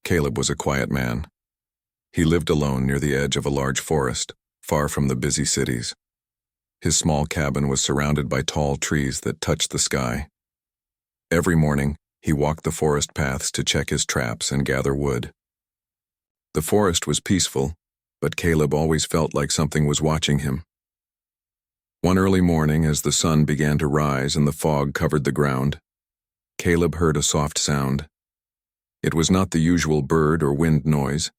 Caleb was a quiet man. He lived alone near the edge of a large forest, far from the busy cities. His small cabin was surrounded by tall trees that touched the sky. Every morning, he walked the forest paths to check his traps and gather wood. The forest was peaceful, but Caleb always felt like something was watching him. One early morning, as the sun began to rise and the fog covered the ground, Caleb heard a soft sound. It was not the usual bird or wind noise.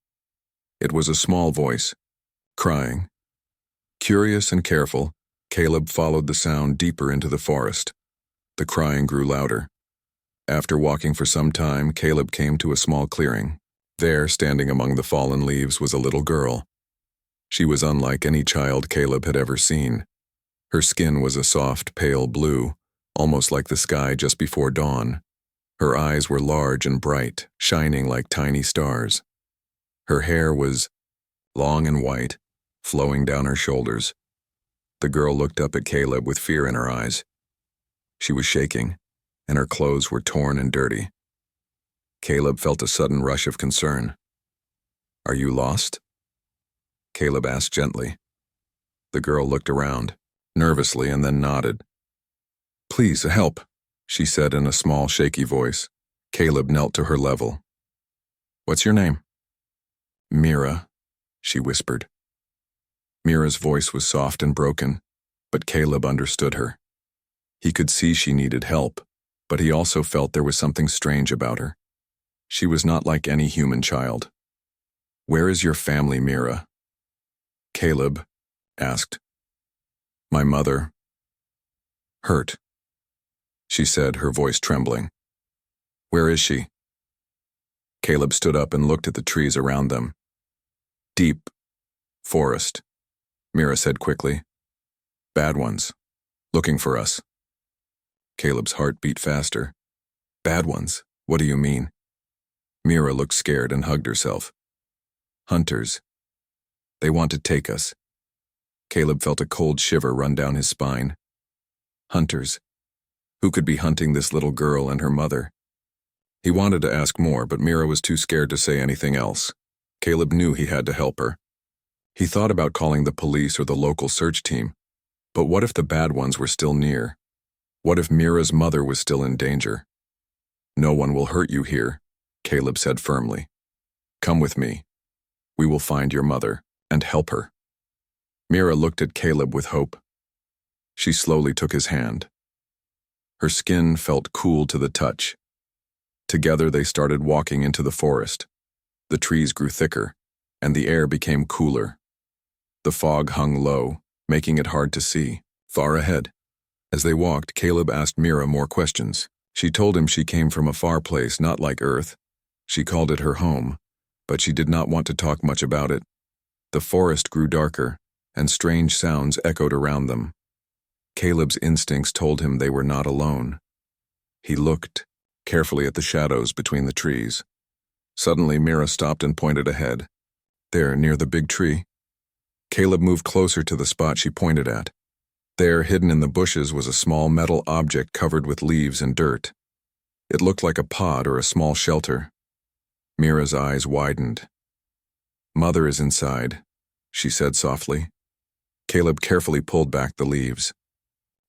It was a small voice, crying. Curious and careful, Caleb followed the sound deeper into the forest. The crying grew louder. After walking for some time, Caleb came to a small clearing. There, standing among the fallen leaves, was a little girl. She was unlike any child Caleb had ever seen. Her skin was a soft, pale blue, almost like the sky just before dawn. Her eyes were large and bright, shining like tiny stars. Her hair was long and white, flowing down her shoulders. The girl looked up at Caleb with fear in her eyes. She was shaking, and her clothes were torn and dirty. Caleb felt a sudden rush of concern. "Are you lost?" Caleb asked gently. The girl looked around, nervously, and then nodded. "Please, help," she said in a small, shaky voice. Caleb knelt to her level. "What's your name?" "Mira," she whispered. Mira's voice was soft and broken, but Caleb understood her. He could see she needed help, but he also felt there was something strange about her. She was not like any human child. "Where is your family, Mira?" Caleb asked. "My mother hurt," she said, her voice trembling. "Where is she?" Caleb stood up and looked at the trees around them. "Deep forest," Mira said quickly. "Bad ones, looking for us." Caleb's heart beat faster. "Bad ones? What do you mean?" Mira looked scared and hugged herself. "Hunters. They want to take us." Caleb felt a cold shiver run down his spine. Hunters. Who could be hunting this little girl and her mother? He wanted to ask more, but Mira was too scared to say anything else. Caleb knew he had to help her. He thought about calling the police or the local search team. But what if the bad ones were still near? What if Mira's mother was still in danger? "No one will hurt you here," Caleb said firmly. "Come with me. We will find your mother and help her." Mira looked at Caleb with hope. She slowly took his hand. Her skin felt cool to the touch. Together they started walking into the forest. The trees grew thicker, and the air became cooler. The fog hung low, making it hard to see, far ahead. As they walked, Caleb asked Mira more questions. She told him she came from a far place not like Earth. She called it her home, but she did not want to talk much about it. The forest grew darker, and strange sounds echoed around them. Caleb's instincts told him they were not alone. He looked carefully at the shadows between the trees. Suddenly, Mira stopped and pointed ahead. There, near the big tree. Caleb moved closer to the spot she pointed at. There, hidden in the bushes, was a small metal object covered with leaves and dirt. It looked like a pod or a small shelter. Mira's eyes widened. "Mother is inside," she said softly. Caleb carefully pulled back the leaves.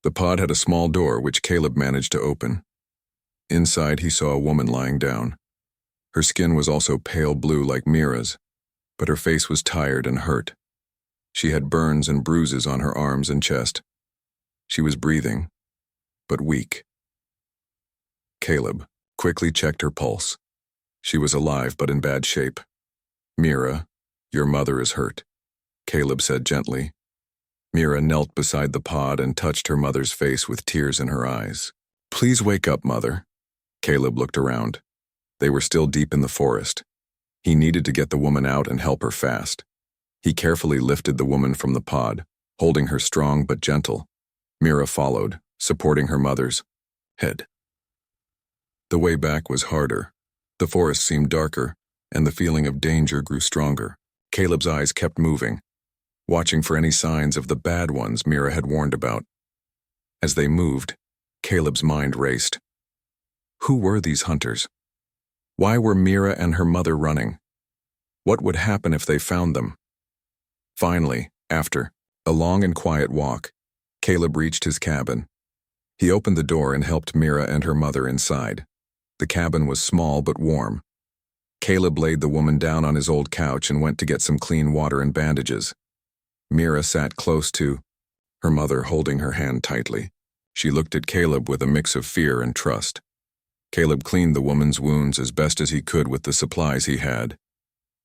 The pod had a small door which Caleb managed to open. Inside, he saw a woman lying down. Her skin was also pale blue like Mira's, but her face was tired and hurt. She had burns and bruises on her arms and chest. She was breathing, but weak. Caleb quickly checked her pulse. She was alive but in bad shape. "Mira, your mother is hurt," Caleb said gently. Mira knelt beside the pod and touched her mother's face with tears in her eyes. "Please wake up, Mother." Caleb looked around. They were still deep in the forest. He needed to get the woman out and help her fast. He carefully lifted the woman from the pod, holding her strong but gentle. Mira followed, supporting her mother's head. The way back was harder. The forest seemed darker, and the feeling of danger grew stronger. Caleb's eyes kept moving, watching for any signs of the bad ones Mira had warned about. As they moved, Caleb's mind raced. Who were these hunters? Why were Mira and her mother running? What would happen if they found them? Finally, after a long and quiet walk, Caleb reached his cabin. He opened the door and helped Mira and her mother inside. The cabin was small but warm. Caleb laid the woman down on his old couch and went to get some clean water and bandages. Mira sat close to her mother, holding her hand tightly. She looked at Caleb with a mix of fear and trust. Caleb cleaned the woman's wounds as best as he could with the supplies he had.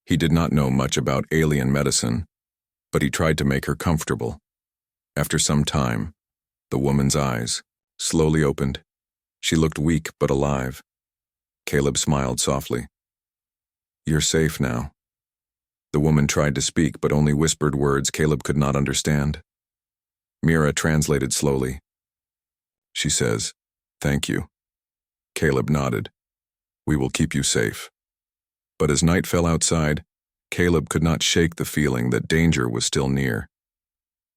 He did not know much about alien medicine, but he tried to make her comfortable. After some time, the woman's eyes slowly opened. She looked weak but alive. Caleb smiled softly. "You're safe now." The woman tried to speak but only whispered words Caleb could not understand. Mira translated slowly. She says, "Thank you." Caleb nodded. "We will keep you safe." But as night fell outside, Caleb could not shake the feeling that danger was still near.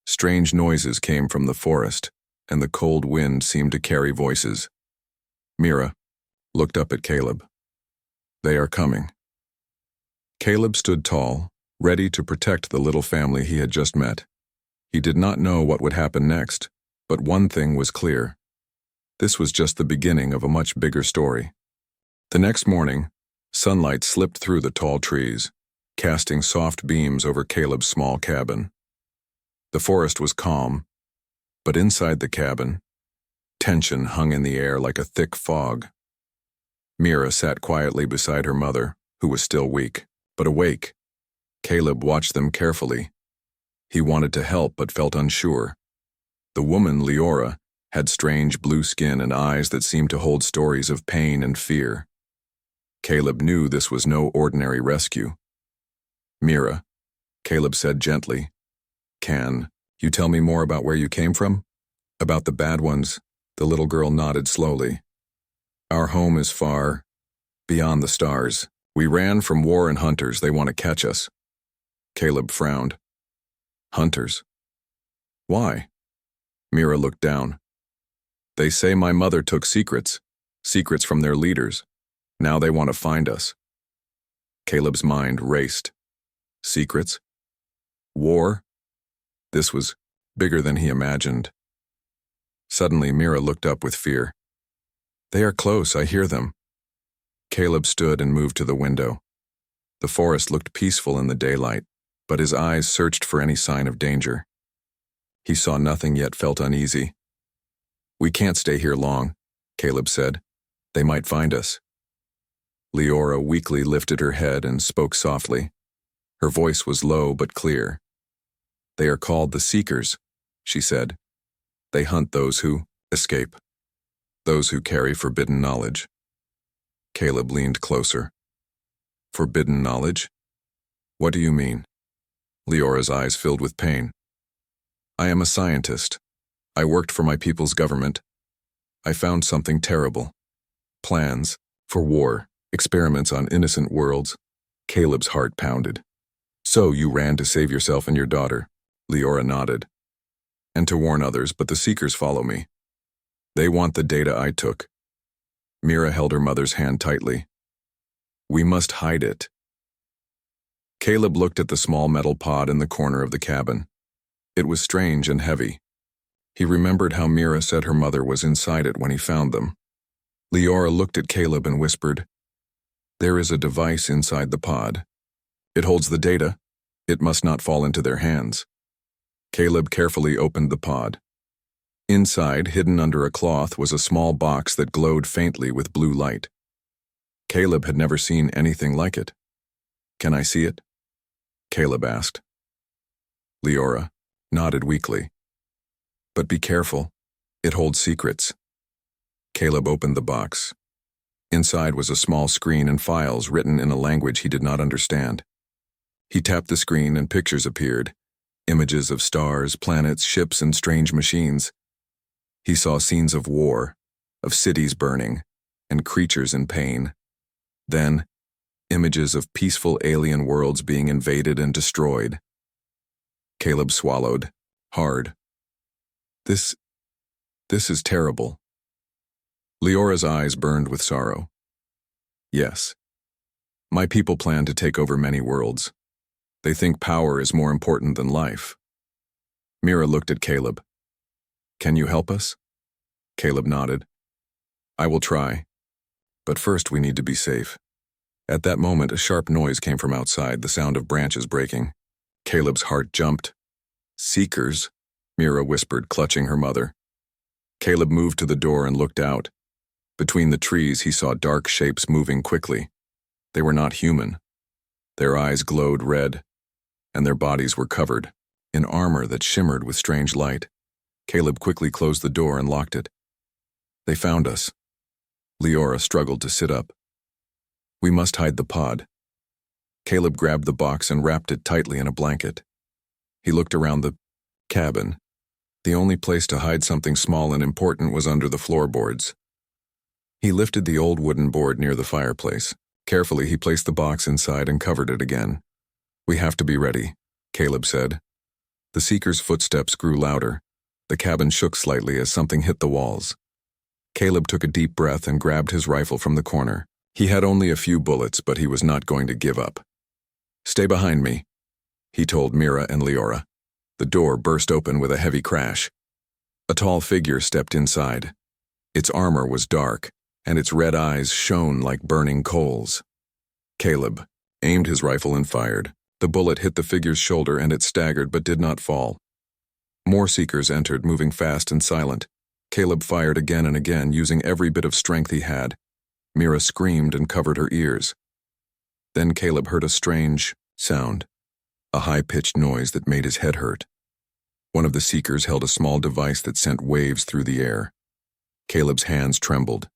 Strange noises came from the forest, and the cold wind seemed to carry voices. Mira looked up at Caleb. "They are coming." Caleb stood tall, ready to protect the little family he had just met. He did not know what would happen next, but one thing was clear. This was just the beginning of a much bigger story. The next morning, sunlight slipped through the tall trees, casting soft beams over Caleb's small cabin. The forest was calm, but inside the cabin, tension hung in the air like a thick fog. Mira sat quietly beside her mother, who was still weak, but awake. Caleb watched them carefully. He wanted to help but felt unsure. The woman, Leora, had strange blue skin and eyes that seemed to hold stories of pain and fear. Caleb knew this was no ordinary rescue. "Mira," Caleb said gently, "can you tell me more about where you came from?" "About the bad ones," the little girl nodded slowly. "Our home is far beyond the stars. We ran from war and hunters. They want to catch us." Caleb frowned. "Hunters? Why?" Mira looked down. "They say my mother took secrets from their leaders. Now they want to find us." Caleb's mind raced. Secrets? War? This was bigger than he imagined. Suddenly, Mira looked up with fear. "They are close, I hear them." Caleb stood and moved to the window. The forest looked peaceful in the daylight, but his eyes searched for any sign of danger. He saw nothing yet felt uneasy. "We can't stay here long," Caleb said. "They might find us." Leora weakly lifted her head and spoke softly. Her voice was low but clear. "They are called the Seekers," she said. "They hunt those who escape, those who carry forbidden knowledge." Caleb leaned closer. "Forbidden knowledge? What do you mean?" Leora's eyes filled with pain. "I am a scientist. I worked for my people's government. I found something terrible. Plans for war, experiments on innocent worlds." Caleb's heart pounded. "So you ran to save yourself and your daughter," Leora nodded. "And to warn others, but the Seekers follow me. They want the data I took." Mira held her mother's hand tightly. "We must hide it." Caleb looked at the small metal pod in the corner of the cabin. It was strange and heavy. He remembered how Mira said her mother was inside it when he found them. Leora looked at Caleb and whispered, "There is a device inside the pod. It holds the data. It must not fall into their hands." Caleb carefully opened the pod. Inside, hidden under a cloth, was a small box that glowed faintly with blue light. Caleb had never seen anything like it. "Can I see it?" Caleb asked. Leora nodded weakly. "But be careful. It holds secrets." Caleb opened the box. Inside was a small screen and files written in a language he did not understand. He tapped the screen and pictures appeared, images of stars, planets, ships, and strange machines. He saw scenes of war, of cities burning, and creatures in pain. Then, images of peaceful alien worlds being invaded and destroyed. Caleb swallowed, hard. This is terrible." Leora's eyes burned with sorrow. "Yes, My people plan to take over many worlds. They think power is more important than life. Mira looked at Caleb. Can you help us? Caleb nodded. I will try. But first we need to be safe. At that moment, a sharp noise came from outside, the sound of branches breaking. Caleb's heart jumped. Seekers, Mira whispered, clutching her mother. Caleb moved to the door and looked out. Between the trees, he saw dark shapes moving quickly. They were not human. Their eyes glowed red, and their bodies were covered in armor that shimmered with strange light. Caleb quickly closed the door and locked it. They found us. Leora struggled to sit up. We must hide the pod. Caleb grabbed the box and wrapped it tightly in a blanket. He looked around the cabin. The only place to hide something small and important was under the floorboards. He lifted the old wooden board near the fireplace. Carefully, he placed the box inside and covered it again. We have to be ready, Caleb said. The seeker's footsteps grew louder. The cabin shook slightly as something hit the walls. Caleb took a deep breath and grabbed his rifle from the corner. He had only a few bullets, but he was not going to give up. Stay behind me, he told Mira and Leora. The door burst open with a heavy crash. A tall figure stepped inside. Its armor was dark, and its red eyes shone like burning coals. Caleb aimed his rifle and fired. The bullet hit the figure's shoulder and it staggered but did not fall. More seekers entered, moving fast and silent. Caleb fired again and again, using every bit of strength he had. Mira screamed and covered her ears. Then Caleb heard a strange sound, a high-pitched noise that made his head hurt. One of the seekers held a small device that sent waves through the air. Caleb's hands trembled,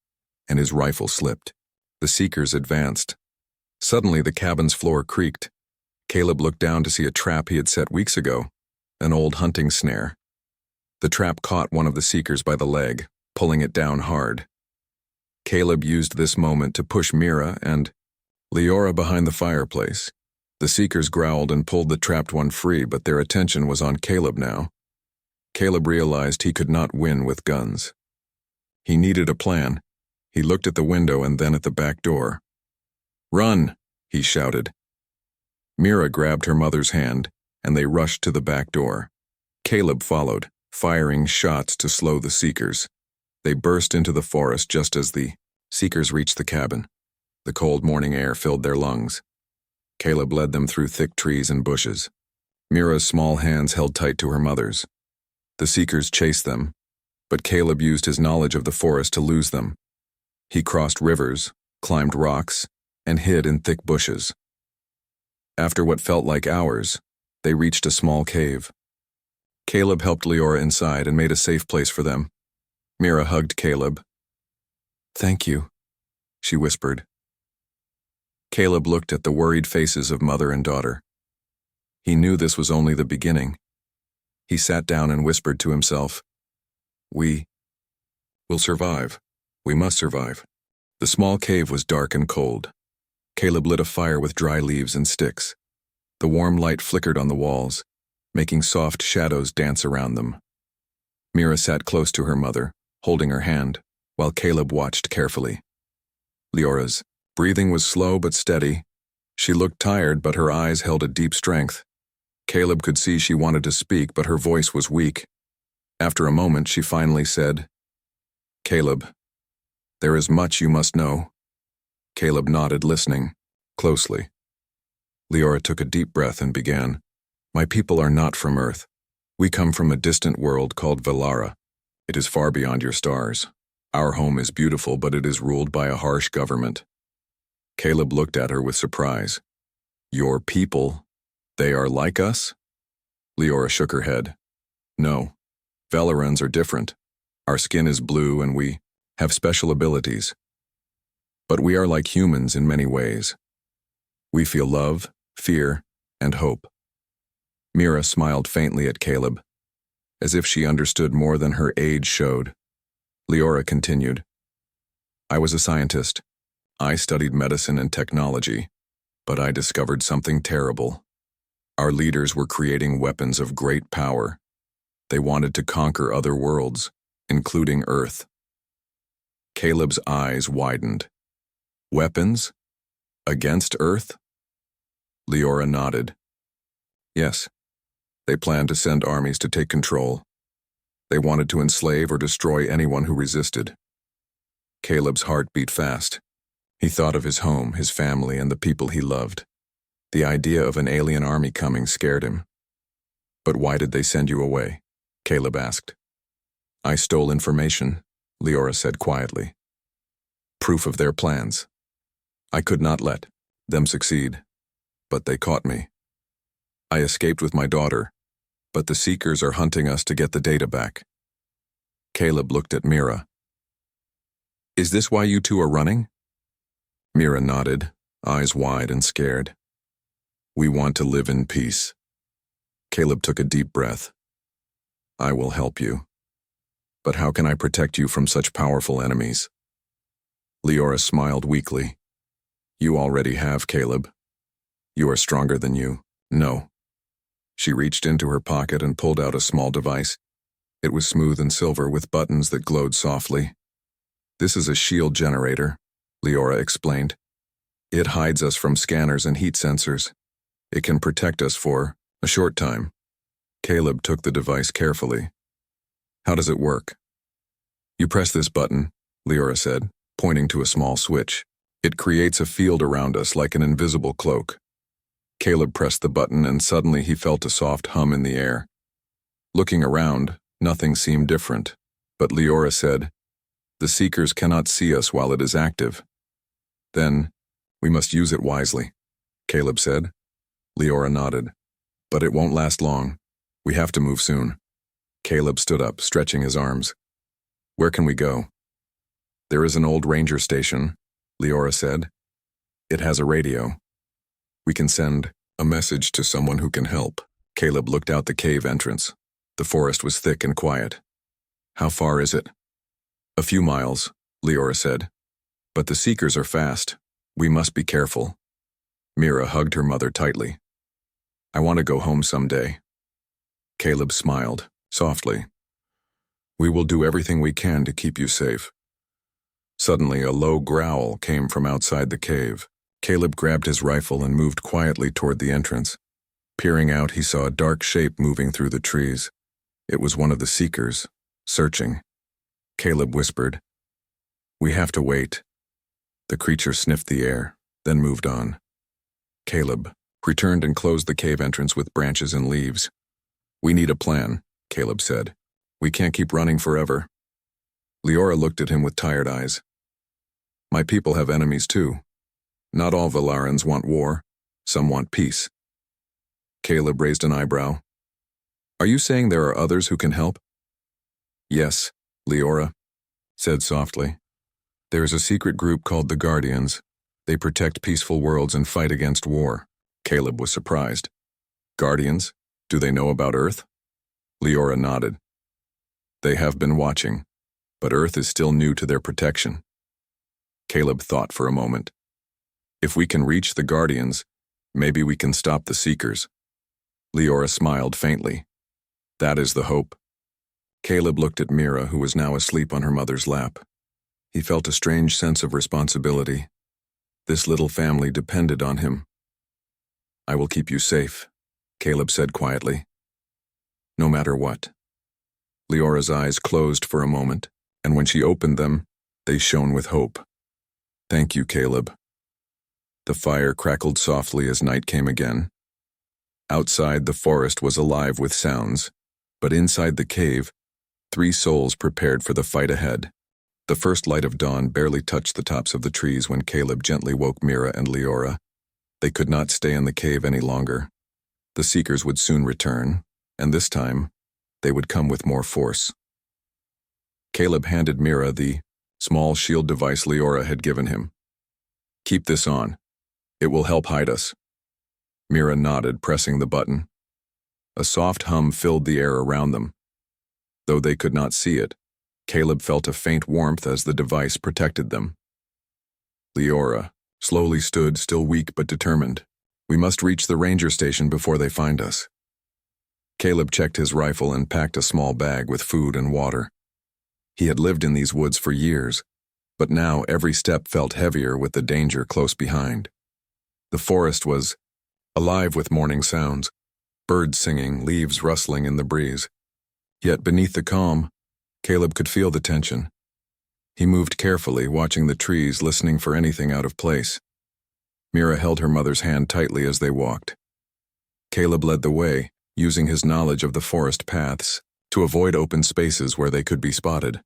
and his rifle slipped. The seekers advanced. Suddenly, the cabin's floor creaked. Caleb looked down to see a trap he had set weeks ago, an old hunting snare. The trap caught one of the seekers by the leg, pulling it down hard. Caleb used this moment to push Mira and Leora behind the fireplace. The seekers growled and pulled the trapped one free, but their attention was on Caleb now. Caleb realized he could not win with guns. He needed a plan. He looked at the window and then at the back door. Run, he shouted. Mira grabbed her mother's hand, and they rushed to the back door. Caleb followed, firing shots to slow the seekers. They burst into the forest just as the seekers reached the cabin. The cold morning air filled their lungs. Caleb led them through thick trees and bushes. Mira's small hands held tight to her mother's. The seekers chased them, but Caleb used his knowledge of the forest to lose them. He crossed rivers, climbed rocks, and hid in thick bushes. After what felt like hours, they reached a small cave. Caleb helped Leora inside and made a safe place for them. Mira hugged Caleb. Thank you, she whispered. Caleb looked at the worried faces of mother and daughter. He knew this was only the beginning. He sat down and whispered to himself, We will survive. We must survive. The small cave was dark and cold. Caleb lit a fire with dry leaves and sticks. The warm light flickered on the walls, making soft shadows dance around them. Mira sat close to her mother, holding her hand, while Caleb watched carefully. Leora's breathing was slow but steady. She looked tired, but her eyes held a deep strength. Caleb could see she wanted to speak, but her voice was weak. After a moment, she finally said, Caleb, there is much you must know. Caleb nodded, listening closely. Leora took a deep breath and began, My people are not from Earth. We come from a distant world called Velara. It is far beyond your stars. Our home is beautiful, but it is ruled by a harsh government. Caleb looked at her with surprise. Your people? They are like us? Leora shook her head. No. Velarans are different. Our skin is blue and we have special abilities. But we are like humans in many ways. We feel love, fear, and hope. Mira smiled faintly at Caleb, as if she understood more than her age showed. Leora continued, I was a scientist. I studied medicine and technology, but I discovered something terrible. Our leaders were creating weapons of great power. They wanted to conquer other worlds, including Earth. Caleb's eyes widened. Weapons? Against Earth? Leora nodded. Yes. They planned to send armies to take control. They wanted to enslave or destroy anyone who resisted. Caleb's heart beat fast. He thought of his home, his family, and the people he loved. The idea of an alien army coming scared him. But why did they send you away? Caleb asked. I stole information, Leora said quietly. Proof of their plans. I could not let them succeed, but they caught me. I escaped with my daughter, but the Seekers are hunting us to get the data back. Caleb looked at Mira. Is this why you two are running? Mira nodded, eyes wide and scared. We want to live in peace. Caleb took a deep breath. I will help you. But how can I protect you from such powerful enemies? Leora smiled weakly. You already have, Caleb. You are stronger than you. No. She reached into her pocket and pulled out a small device. It was smooth and silver with buttons that glowed softly. This is a shield generator, Leora explained. It hides us from scanners and heat sensors. It can protect us for a short time. Caleb took the device carefully. How does it work? You press this button, Leora said, pointing to a small switch. It creates a field around us like an invisible cloak. Caleb pressed the button and suddenly he felt a soft hum in the air. Looking around, nothing seemed different, but Leora said, the Seekers cannot see us while it is active. Then, we must use it wisely, Caleb said. Leora nodded. But it won't last long. We have to move soon. Caleb stood up, stretching his arms. Where can we go? There is an old ranger station, Leora said. It has a radio. We can send a message to someone who can help. Caleb looked out the cave entrance. The forest was thick and quiet. How far is it? A few miles, Leora said. But the Seekers are fast. We must be careful. Mira hugged her mother tightly. I want to go home someday. Caleb smiled, softly. We will do everything we can to keep you safe. Suddenly, a low growl came from outside the cave. Caleb grabbed his rifle and moved quietly toward the entrance. Peering out, he saw a dark shape moving through the trees. It was one of the Seekers, searching. Caleb whispered, We have to wait. The creature sniffed the air, then moved on. Caleb returned and closed the cave entrance with branches and leaves. We need a plan, Caleb said. We can't keep running forever. Leora looked at him with tired eyes. My people have enemies too. Not all Valarans want war. Some want peace. Caleb raised an eyebrow. Are you saying there are others who can help? Yes, Leora said softly. There is a secret group called the Guardians. They protect peaceful worlds and fight against war. Caleb was surprised. Guardians? Do they know about Earth? Leora nodded. They have been watching, but Earth is still new to their protection. Caleb thought for a moment. If we can reach the Guardians, maybe we can stop the Seekers. Leora smiled faintly. That is the hope. Caleb looked at Mira, who was now asleep on her mother's lap. He felt a strange sense of responsibility. This little family depended on him. I will keep you safe, Caleb said quietly. No matter what. Leora's eyes closed for a moment, and when she opened them, they shone with hope. Thank you, Caleb. The fire crackled softly as night came again. Outside, the forest was alive with sounds, but inside the cave, 3 souls prepared for the fight ahead. The first light of dawn barely touched the tops of the trees when Caleb gently woke Mira and Leora. They could not stay in the cave any longer. The Seekers would soon return, and this time, they would come with more force. Caleb handed Mira the small shield device Leora had given him. Keep this on. It will help hide us. Mira nodded, pressing the button. A soft hum filled the air around them. Though they could not see it, Caleb felt a faint warmth as the device protected them. Leora slowly stood, still weak but determined. We must reach the ranger station before they find us. Caleb checked his rifle and packed a small bag with food and water. He had lived in these woods for years, but now every step felt heavier with the danger close behind. The forest was alive with morning sounds, birds singing, leaves rustling in the breeze. Yet beneath the calm, Caleb could feel the tension. He moved carefully, watching the trees, listening for anything out of place. Mira held her mother's hand tightly as they walked. Caleb led the way, using his knowledge of the forest paths to avoid open spaces where they could be spotted.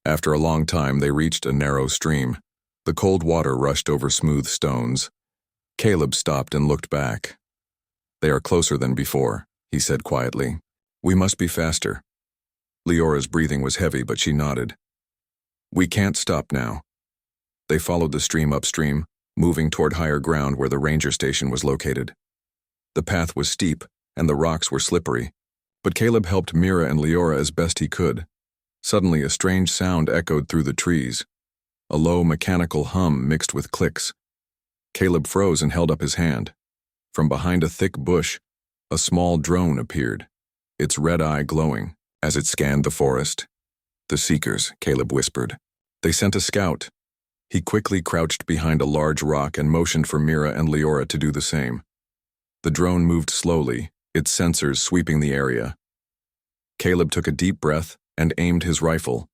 After a long time, they reached a narrow stream. The cold water rushed over smooth stones. Caleb stopped and looked back. "They are closer than before," he said quietly. "We must be faster." Leora's breathing was heavy, but she nodded. "We can't stop now." They followed the stream upstream, moving toward higher ground where the ranger station was located. The path was steep, and the rocks were slippery, but Caleb helped Mira and Leora as best he could. Suddenly, a strange sound echoed through the trees. A low mechanical hum mixed with clicks. Caleb froze and held up his hand. From behind a thick bush, a small drone appeared, its red eye glowing as it scanned the forest. "The Seekers," Caleb whispered. "They sent a scout." He quickly crouched behind a large rock and motioned for Mira and Leora to do the same. The drone moved slowly, its sensors sweeping the area. Caleb took a deep breath and aimed his rifle.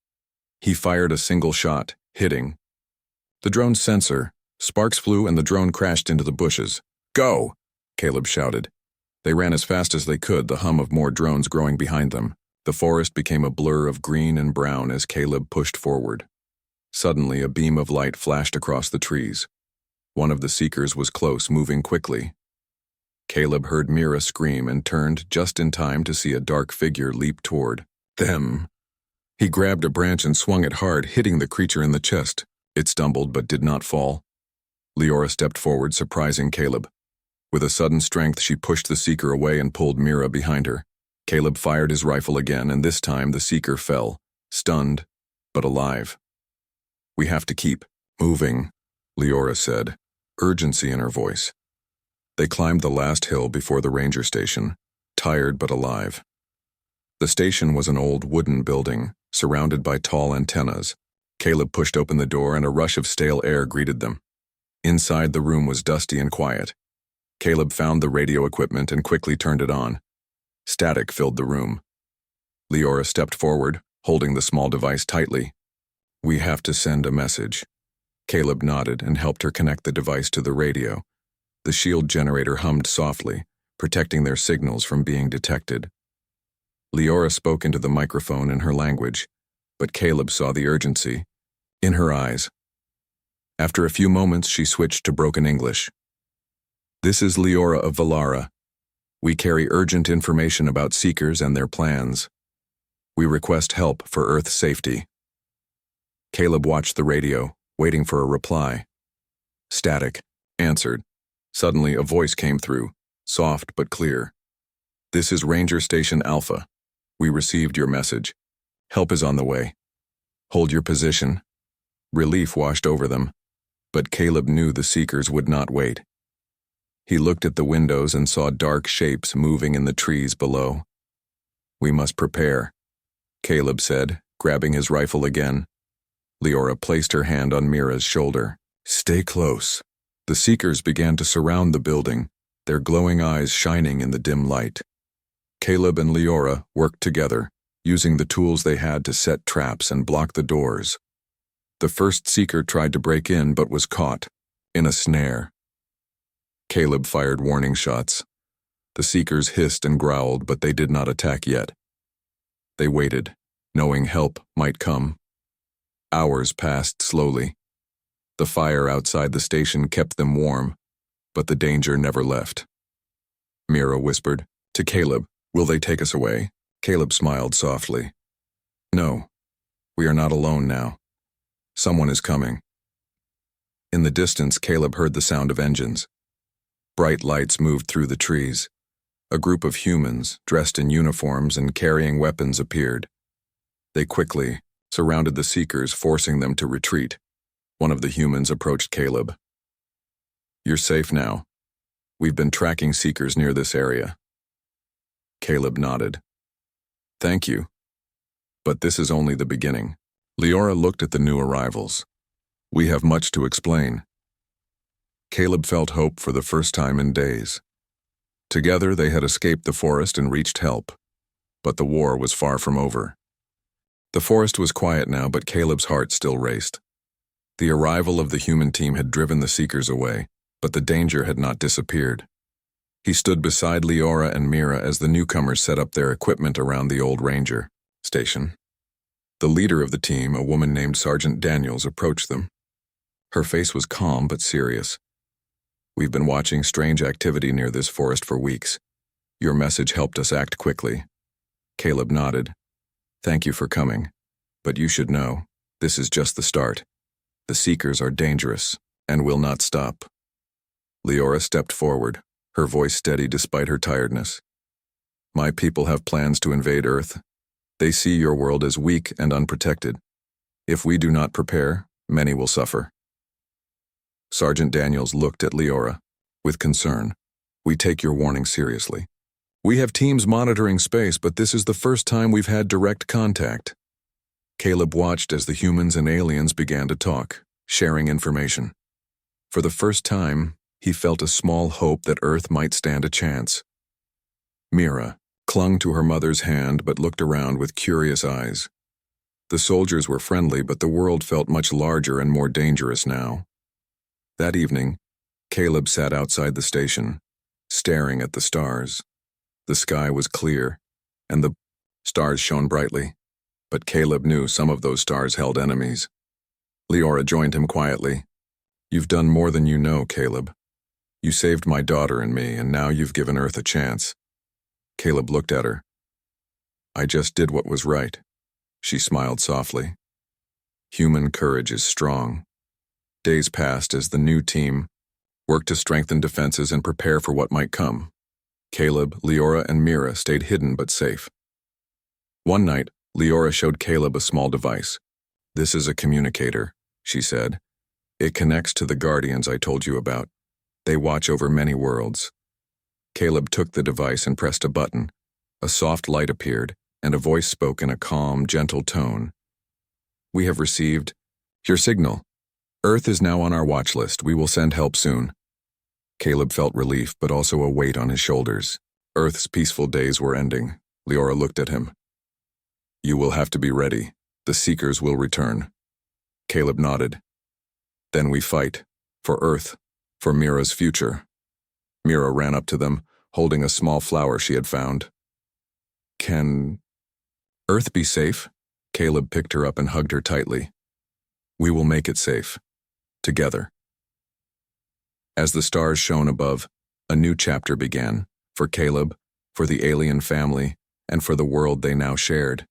He fired a single shot, hitting the drone's sensor. Sparks flew and the drone crashed into the bushes. "Go!" Caleb shouted. They ran as fast as they could, the hum of more drones growing behind them. The forest became a blur of green and brown as Caleb pushed forward. Suddenly, a beam of light flashed across the trees. One of the Seekers was close, moving quickly. Caleb heard Mira scream and turned just in time to see a dark figure leap toward them. He grabbed a branch and swung it hard, hitting the creature in the chest. It stumbled but did not fall. Leora stepped forward, surprising Caleb. With a sudden strength, she pushed the Seeker away and pulled Mira behind her. Caleb fired his rifle again, and this time the Seeker fell, stunned, but alive. "We have to keep moving," Leora said, urgency in her voice. They climbed the last hill before the ranger station, tired but alive. The station was an old wooden building, surrounded by tall antennas. Caleb pushed open the door and a rush of stale air greeted them. Inside, the room was dusty and quiet. Caleb found the radio equipment and quickly turned it on. Static filled the room. Leora stepped forward, holding the small device tightly. "We have to send a message." Caleb nodded and helped her connect the device to the radio. The shield generator hummed softly, protecting their signals from being detected. Leora spoke into the microphone in her language, but Caleb saw the urgency in her eyes. After a few moments, she switched to broken English. "This is Leora of Valara. We carry urgent information about Seekers and their plans. We request help for Earth's safety." Caleb watched the radio, waiting for a reply. Static. Answered. Suddenly, a voice came through, soft but clear. "This is Ranger Station Alpha. We received your message. Help is on the way. Hold your position." Relief washed over them, but Caleb knew the Seekers would not wait. He looked at the windows and saw dark shapes moving in the trees below. "We must prepare," Caleb said, grabbing his rifle again. Leora placed her hand on Mira's shoulder. "Stay close." The Seekers began to surround the building, their glowing eyes shining in the dim light. Caleb and Leora worked together, using the tools they had to set traps and block the doors. The first Seeker tried to break in but was caught in a snare. Caleb fired warning shots. The Seekers hissed and growled, but they did not attack yet. They waited, knowing help might come. Hours passed slowly. The fire outside the station kept them warm, but the danger never left. Mira whispered to Caleb, "Will they take us away?" Caleb smiled softly. "No, we are not alone now. Someone is coming." In the distance, Caleb heard the sound of engines. Bright lights moved through the trees. A group of humans, dressed in uniforms and carrying weapons, appeared. They quickly surrounded the Seekers, forcing them to retreat. One of the humans approached Caleb. "You're safe now. We've been tracking Seekers near this area." Caleb nodded. "Thank you. But this is only the beginning." Leora looked at the new arrivals. "We have much to explain." Caleb felt hope for the first time in days. Together they had escaped the forest and reached help, but the war was far from over. The forest was quiet now, but Caleb's heart still raced. The arrival of the human team had driven the Seekers away, but the danger had not disappeared. He stood beside Leora and Mira as the newcomers set up their equipment around the old ranger station. The leader of the team, a woman named Sergeant Daniels, approached them. Her face was calm but serious. "We've been watching strange activity near this forest for weeks. Your message helped us act quickly." Caleb nodded. "Thank you for coming. But you should know, this is just the start. The Seekers are dangerous and will not stop." Leora stepped forward, her voice steady despite her tiredness. "My people have plans to invade Earth. They see your world as weak and unprotected. If we do not prepare, many will suffer." Sergeant Daniels looked at Leora with concern. "We take your warning seriously. We have teams monitoring space, but this is the first time we've had direct contact." Caleb watched as the humans and aliens began to talk, sharing information. For the first time, he felt a small hope that Earth might stand a chance. Mira clung to her mother's hand but looked around with curious eyes. The soldiers were friendly, but the world felt much larger and more dangerous now. That evening, Caleb sat outside the station, staring at the stars. The sky was clear, and the stars shone brightly, but Caleb knew some of those stars held enemies. Leora joined him quietly. "You've done more than you know, Caleb. You saved my daughter and me, and now you've given Earth a chance." Caleb looked at her. "I just did what was right." She smiled softly. Human courage is strong. Days passed as the new team worked to strengthen defenses and prepare for what might come. Caleb, Leora, and Mira stayed hidden but safe. One night, Leora showed Caleb a small device. "This is a communicator," she said. "It connects to the Guardians I told you about. They watch over many worlds." Caleb took the device and pressed a button. A soft light appeared, and a voice spoke in a calm, gentle tone. "We have received your signal. Earth is now on our watch list. We will send help soon." Caleb felt relief, but also a weight on his shoulders. Earth's peaceful days were ending. Leora looked at him. "You will have to be ready. The Seekers will return." Caleb nodded. "Then we fight. For Earth. For Mira's future." Mira ran up to them, holding a small flower she had found. "Can Earth be safe?" Caleb picked her up and hugged her tightly. "We will make it safe. Together." As the stars shone above, a new chapter began, for Caleb, for the alien family, and for the world they now shared.